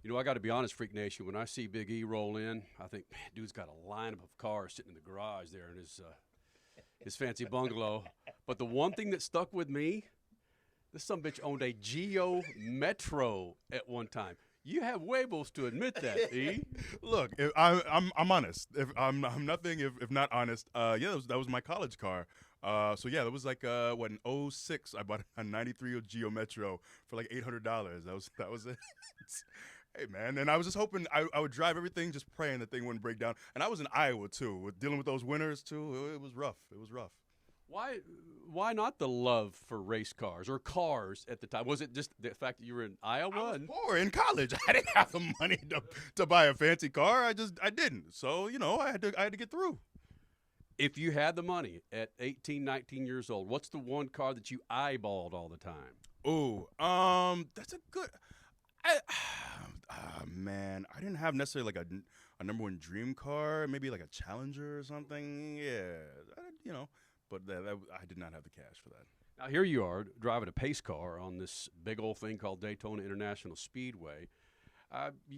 You know, I got to be honest, Freak Nation. When I see Big E roll in, I think, man, dude's got a lineup of cars sitting in the garage there in his fancy bungalow. But the one thing that stuck with me, this sumbitch owned a Geo Metro at one time. You have huevos to admit that, E. Look, I'm honest. If I'm nothing if not honest. Yeah, that was my college car. So yeah, that was like in '06 I bought a '93 Geo Metro for like $800. That was it. Hey man, and I was just hoping I would drive everything, just praying the thing wouldn't break down. And I was in Iowa too, with dealing with those winters too. It was rough. It was rough. Why not the love for race cars or cars at the time? Was it just the fact that you were in Iowa? I was poor in college. I didn't have the money to buy a fancy car. I didn't. So I had to get through. If you had the money at 18, 19 years old, what's the one car that you eyeballed all the time? Oh, that's a good. Man, I didn't have necessarily like a number one dream car, maybe like a Challenger or something. Yeah, but I did not have the cash for that. Now here you are driving a pace car on this big old thing called Daytona International Speedway.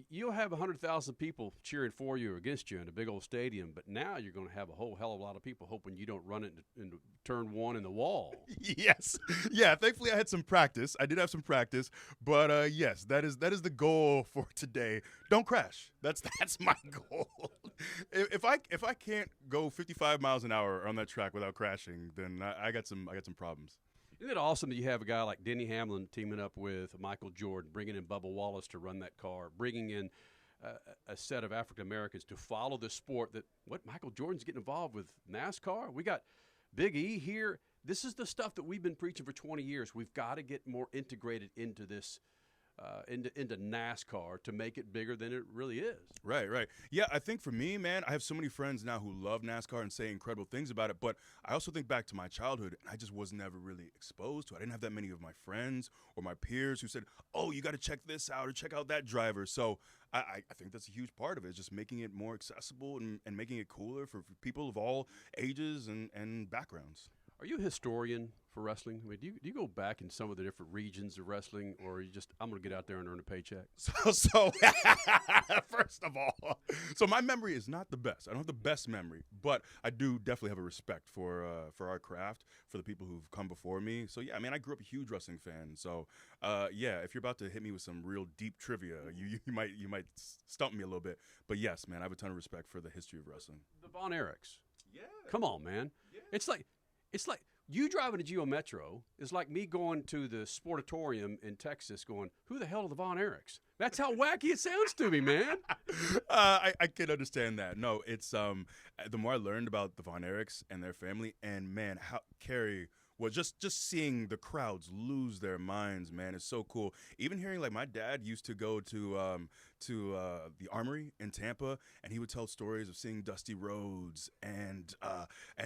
You'll have 100,000 people cheering for you or against you in a big old stadium, but now you're going to have a whole hell of a lot of people hoping you don't run it into turn one in the wall. Yes. Yeah, thankfully I had some practice. I did have some practice, but yes, that is the goal for today. Don't crash. That's my goal. If I can't go 55 miles an hour on that track without crashing, then I got some problems. Isn't it awesome that you have a guy like Denny Hamlin teaming up with Michael Jordan, bringing in Bubba Wallace to run that car, bringing in a set of African Americans to follow this sport that Michael Jordan's getting involved with NASCAR? We got Big E here. This is the stuff that we've been preaching for 20 years. We've got to get more integrated into this, into NASCAR to make it bigger than it really is. Right. Yeah, I think for me, man, I have so many friends now who love NASCAR and say incredible things about it, but I also think back to my childhood, and I just was never really exposed to it. I didn't have that many of my friends or my peers who said, oh, you got to check this out or check out that driver. So I think that's a huge part of it, is just making it more accessible and making it cooler for people of all ages and backgrounds. Are you a historian for wrestling? I mean, do you go back in some of the different regions of wrestling, or are you just, I'm going to get out there and earn a paycheck? So first of all, so my memory is not the best. I don't have the best memory, but I do definitely have a respect for our craft, for the people who've come before me. So yeah, I mean, I grew up a huge wrestling fan. So yeah, if you're about to hit me with some real deep trivia, you might stump me a little bit. But yes, man, I have a ton of respect for the history of wrestling. The Von Erichs. Yeah. Come on, man. Yeah. It's like you driving a Geo Metro is like me going to the Sportatorium in Texas going, who the hell are the Von Erichs? That's how wacky it sounds to me, man. I can understand that. No, it's the more I learned about the Von Erichs and their family, and man, how Kerry was just seeing the crowds lose their minds, man, is so cool. Even hearing, like, my dad used to go to the Armory in Tampa, and he would tell stories of seeing Dusty Rhodes, and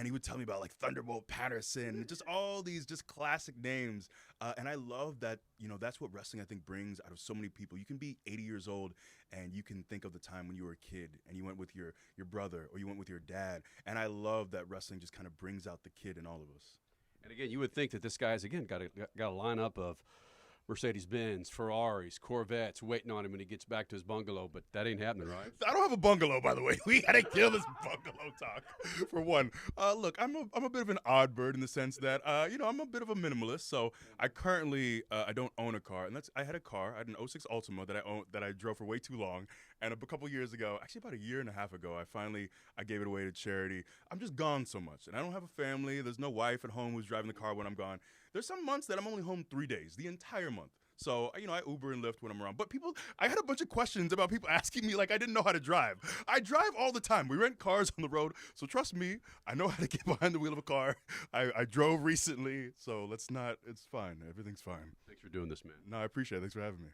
he would tell me about, like, Thunderbolt Patterson, just all these just classic names. And I love that, that's what wrestling, I think, brings out of so many people. You can be 80 years old, and you can think of the time when you were a kid, and you went with your brother, or you went with your dad. And I love that wrestling just kind of brings out the kid in all of us. And again, you would think that this guy's, again, got a lineup of Mercedes-Benz, Ferraris, Corvettes waiting on him when he gets back to his bungalow, but that ain't happening, right? I don't have a bungalow, by the way. We got to kill this bungalow talk, for one. Look, I'm a bit of an odd bird in the sense that, I'm a bit of a minimalist, so I currently, I don't own a car. And I had a car. I had an '06 Altima that I drove for way too long. And a couple years ago, actually about a year and a half ago, I gave it away to charity. I'm just gone so much, and I don't have a family. There's no wife at home who's driving the car when I'm gone. There's some months that I'm only home 3 days, the entire month. So, I Uber and Lyft when I'm around. But I had a bunch of questions about people asking me like I didn't know how to drive. I drive all the time. We rent cars on the road. So trust me, I know how to get behind the wheel of a car. I drove recently, so it's fine. Everything's fine. Thanks for doing this, man. No, I appreciate it. Thanks for having me.